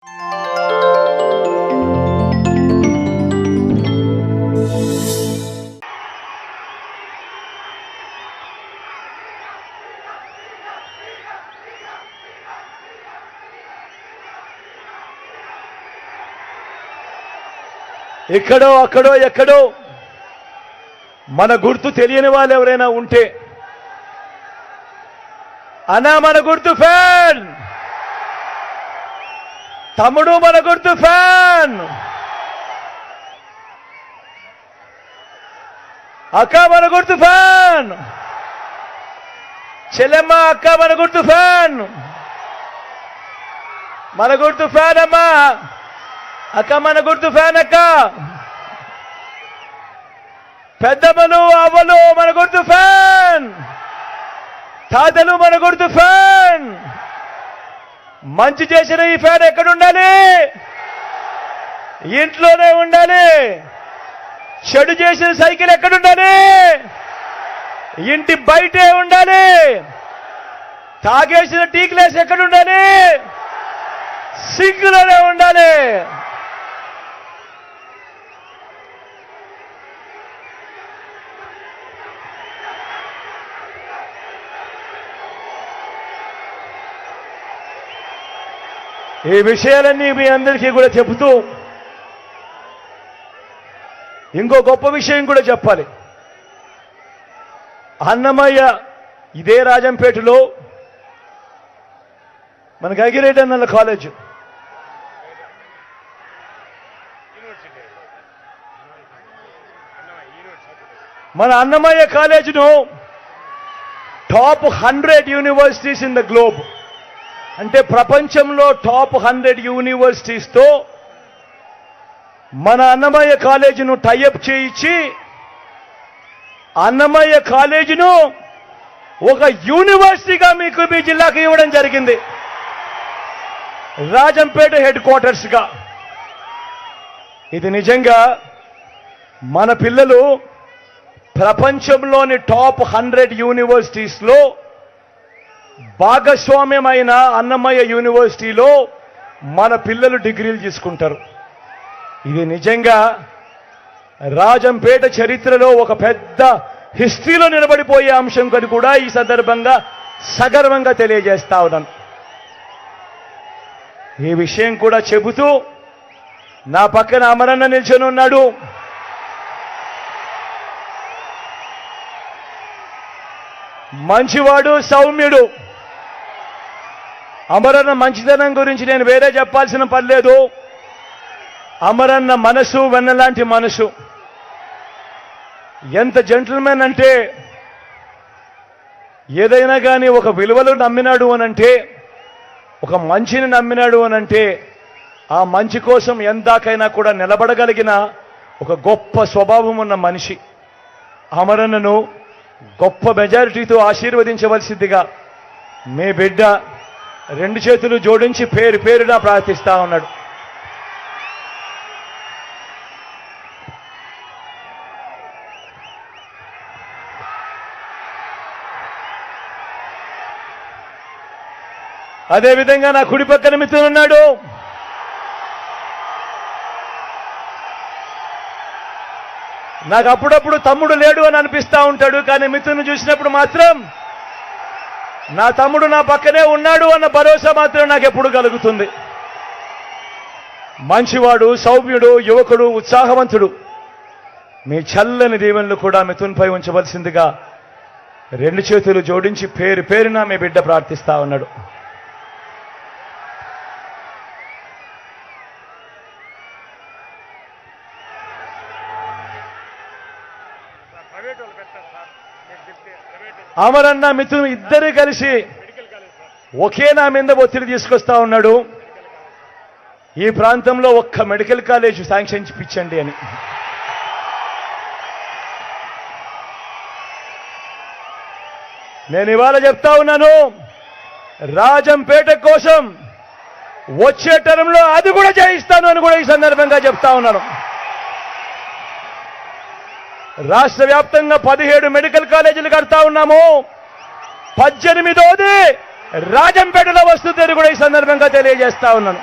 ఎక్కడో అక్కడో ఎక్కడో మన గుర్తు తెలియని వాళ్ళు ఎవరైనా ఉంటే, అన్నా మన గుర్తు ఫ్యాన్, తమ్ముడు మన గుర్తు ఫ్యాన్, అక్క మన గుర్తు ఫ్యాన్, చెల్లెమ్మ అక్క మన గుర్తు ఫ్యాన్, మన గుర్తు ఫ్యాన్ అమ్మా, అక్క మన గుర్తు ఫ్యాన్ అక్క, పెద్దమ్మలు అవ్వలు మన గుర్తు ఫ్యాన్, తాతలు మన గుర్తు ఫ్యాన్. మంచి చేసిన ఈ ఫ్యాన్ ఎక్కడ ఉండాలి? ఇంట్లోనే ఉండాలి. చెడు చేసిన సైకిల్ ఎక్కడ ఉండాలి? ఇంటి బయటే ఉండాలి. తాగేసిన టీ గ్లాస్ ఎక్కడ ఉండాలి? సింక్లోనే ఉండాలి. ఈ విషయాలన్నీ మీ అందరికీ కూడా చెబుతూ ఇంకో గొప్ప విషయం కూడా చెప్పాలి. అన్నమయ్య ఇదే రాజంపేటలో మనకి అగిరెడ్డి అన్నల కాలేజ్, మన అన్నమయ్య కాలేజీను top 100 universities in the globe, అంటే ప్రపంచంలో టాప్ 100 యూనివర్సిటీస్తో మన అన్నమయ్య కాలేజీను టైఅప్ చేయించి అన్నమయ్య కాలేజీను ఒక యూనివర్సిటీగా మీకు మీ జిల్లాకు ఇవ్వడం జరిగింది, రాజంపేట హెడ్ క్వార్టర్స్గా. ఇది నిజంగా మన పిల్లలు ప్రపంచంలోని టాప్ 100 యూనివర్సిటీస్లో భాగస్వామ్యమైన అన్నమయ్య యూనివర్సిటీలో మన పిల్లలు డిగ్రీలు తీసుకుంటారు. ఇది నిజంగా రాజంపేట చరిత్రలో ఒక పెద్ద హిస్టరీలో నిలబడిపోయే అంశం కని కూడా ఈ సందర్భంగా సగర్వంగా తెలియజేస్తా ఉన్నాను. ఈ విషయం కూడా చెబుతూ నా పక్కన అమరన్న నిల్చొని ఉన్నాడు. మంచివాడు, సౌమ్యుడు. అమరన్న మంచితనం గురించి నేను వేరే చెప్పాల్సిన పని లేదు. అమరన్న మనసు వెన్నలాంటి మనసు. ఎంత జెంటిల్మెన్ అంటే, ఏదైనా కానీ ఒక విలువలు నమ్మినాడు అనంటే, ఒక మంచిని నమ్మినాడు అనంటే, ఆ మంచి కోసం ఎందాకైనా కూడా నిలబడగలిగిన ఒక గొప్ప స్వభావం ఉన్న మనిషి. అమరన్నను గొప్ప మెజారిటీతో ఆశీర్వదించవలసిందిగా మీ బిడ్డ 2 చేతులు జోడించి పేరు పేరున ప్రార్థిస్తా ఉన్నాడు. అదేవిధంగా నా కుడి పక్కన మిత్రుడున్నాడు. నాకు అప్పుడప్పుడు తమ్ముడు లేడు అని అనిపిస్తూ ఉంటాడు, కానీ మిత్రుని చూసినప్పుడు మాత్రం నా తమ్ముడు నా పక్కనే ఉన్నాడు అన్న భరోసా మాత్రం నాకు ఎప్పుడు కలుగుతుంది. మంచివాడు, సౌమ్యుడు, యువకుడు, ఉత్సాహవంతుడు. మీ చల్లని దీవెనలు కూడా మిథున్పై ఉంచవలసిందిగా 2 చేతులు జోడించి పేరు పేరున మీ బిడ్డ ప్రార్థిస్తా ఉన్నాడు. అమరన్న మిథున్ ఇద్దరు కలిసి ఒకే నా మీద ఒత్తిడి తీసుకొస్తా ఉన్నాడు. ఈ ప్రాంతంలో ఒక్క మెడికల్ కాలేజ్ శాంక్షన్ ఇప్పించండి అని. నేను ఇవాళ చెప్తా ఉన్నాను, రాజంపేట కోసం వచ్చే టర్మ్లో అది కూడా చేయిస్తాను అని కూడా ఈ సందర్భంగా చెప్తా ఉన్నాను. రాష్ట్ర వ్యాప్తంగా 17 మెడికల్ కాలేజీలు కడతా ఉన్నాము. 18ది రాజంపేటలో వస్తుందని కూడా ఈ సందర్భంగా తెలియజేస్తా ఉన్నాను.